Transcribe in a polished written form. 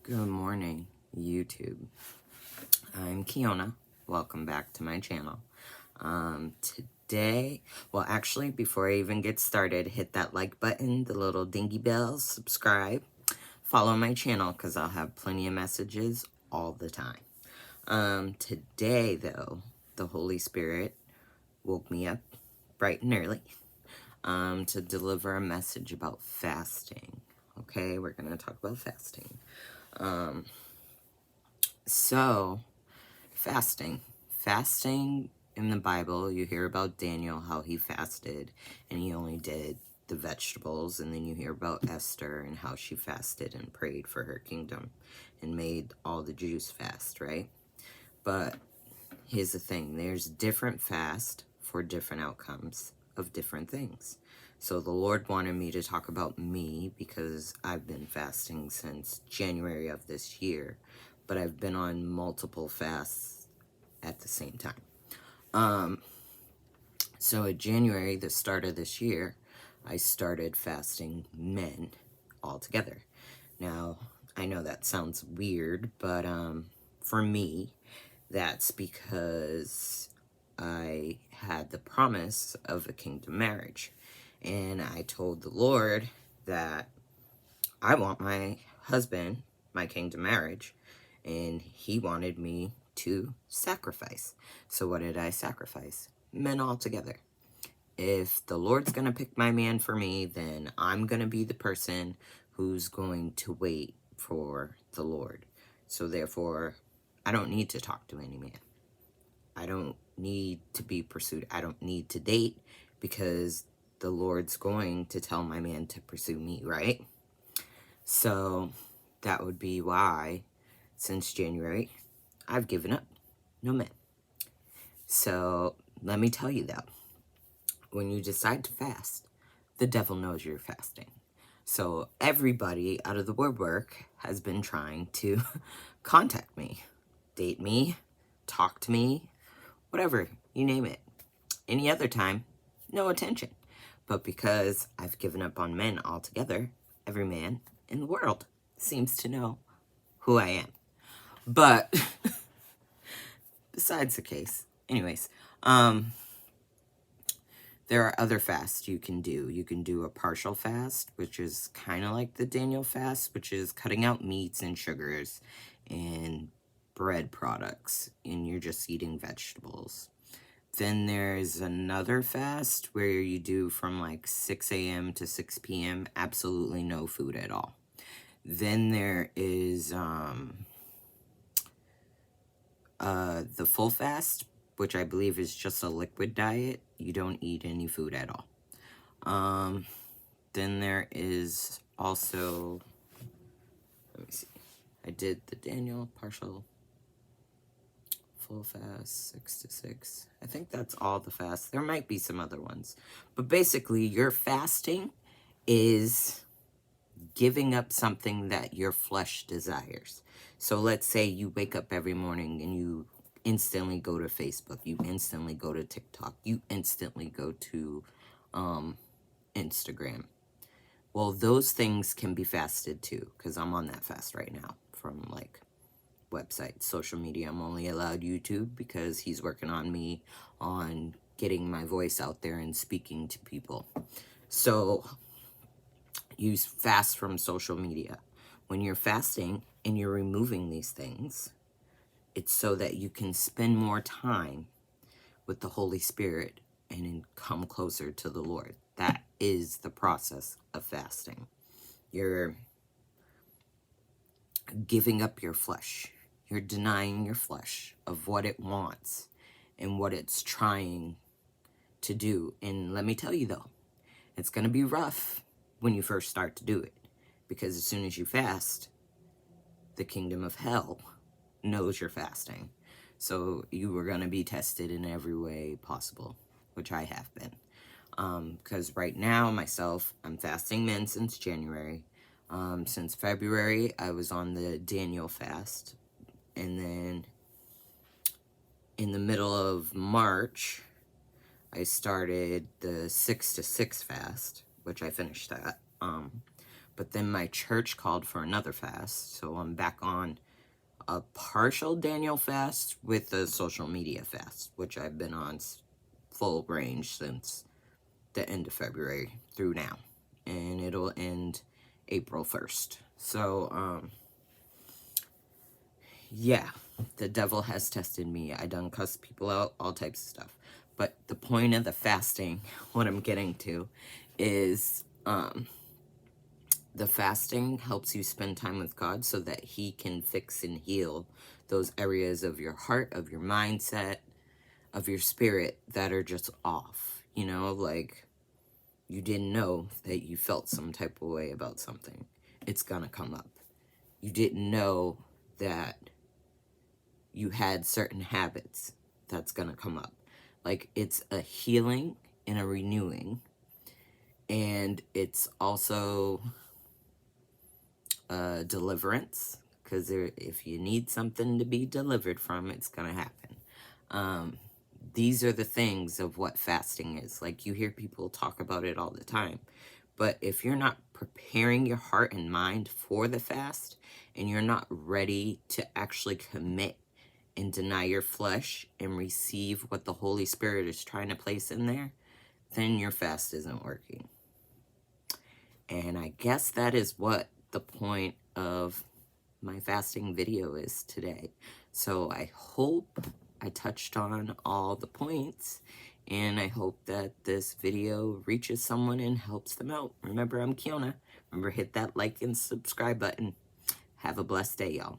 Good morning, YouTube. I'm Kiona. Welcome back to my channel. Actually, before I even get started, hit that like button, the little dingy bell, subscribe, follow my channel because I'll have plenty of messages all the time. Today, though, the Holy Spirit woke me up bright and early to deliver a message about fasting. Okay, we're going to talk about fasting. So, fasting. Fasting in the Bible, you hear about Daniel, how he fasted, and he only did the vegetables, and then you hear about Esther and how she fasted and prayed for her kingdom and made all the Jews fast, right? But here's the thing, there's different fast for different outcomes of different things. So the Lord wanted me to talk about me because I've been fasting since January of this year, but I've been on multiple fasts at the same time. So in January, the start of this year, I started fasting men altogether. Now, I know that sounds weird, but for me, that's because I had the promise of a kingdom marriage. And I told the Lord that I want my husband, my kingdom marriage, and he wanted me to sacrifice. So what did I sacrifice? Men altogether. If the Lord's going to pick my man for me, then I'm going to be the person who's going to wait for the Lord. So therefore, I don't need to talk to any man. I don't need to be pursued. I don't need to date because the Lord's going to tell my man to pursue me, right? So that would be why, since January, I've given up. No men. So let me tell you though, when you decide to fast, the devil knows you're fasting. So everybody out of the woodwork has been trying to contact me, date me, talk to me, whatever, you name it. Any other time, no attention. But because I've given up on men altogether, every man in the world seems to know who I am. But besides the case, anyways, there are other fasts you can do. You can do a partial fast, which is kind of like the Daniel fast, which is cutting out meats and sugars and bread products, and you're just eating vegetables. Then there's another fast where you do from like 6 a.m. to 6 p.m. absolutely no food at all. Then there is the full fast, which I believe is just a liquid diet. You don't eat any food at all. Then there is also, let me see, I did the Daniel partial, full fast, 6 to 6. I think that's all the fasts. There might be some other ones. But basically, your fasting is giving up something that your flesh desires. So let's say you wake up every morning and you instantly go to Facebook, you instantly go to TikTok, you instantly go to Instagram. Well, those things can be fasted too, because I'm on that fast right now from like websites, social media. I'm only allowed YouTube because he's working on me on getting my voice out there and speaking to people. So you fast from social media. When you're fasting and you're removing these things, it's so that you can spend more time with the Holy Spirit and come closer to the Lord. That is the process of fasting. You're giving up your flesh. You're denying your flesh of what it wants and what it's trying to do. And let me tell you though, it's going to be rough when you first start to do it. Because as soon as you fast, the kingdom of hell knows you're fasting. So you are going to be tested in every way possible, which I have been. Because right now, myself, I'm fasting men since January. Since February, I was on the Daniel fast. And then in the middle of March, I started the 6 to 6 fast, which I finished that. But then my church called for another fast, so I'm back on a partial Daniel fast with a social media fast, which I've been on full range since the end of February through now. And it'll end April 1st. So, yeah, the devil has tested me. I done cussed people out, all types of stuff. But the point of the fasting, what I'm getting to, is the fasting helps you spend time with God so that he can fix and heal those areas of your heart, of your mindset, of your spirit that are just off. You know, like you didn't know that you felt some type of way about something. It's gonna come up. You didn't know that you had certain habits. That's gonna come up. Like, it's a healing and a renewing. And it's also deliverance, because if you need something to be delivered from, it's gonna happen. These are the things of what fasting is. Like, you hear people talk about it all the time, but if you're not preparing your heart and mind for the fast, and you're not ready to actually commit and deny your flesh and receive what the Holy Spirit is trying to place in there, then your fast isn't working. And I guess that is what the point of my fasting video is today. So I hope I touched on all the points, and I hope that this video reaches someone and helps them out. Remember, I'm Kiona. Remember, hit that like and subscribe button. Have a blessed day, y'all.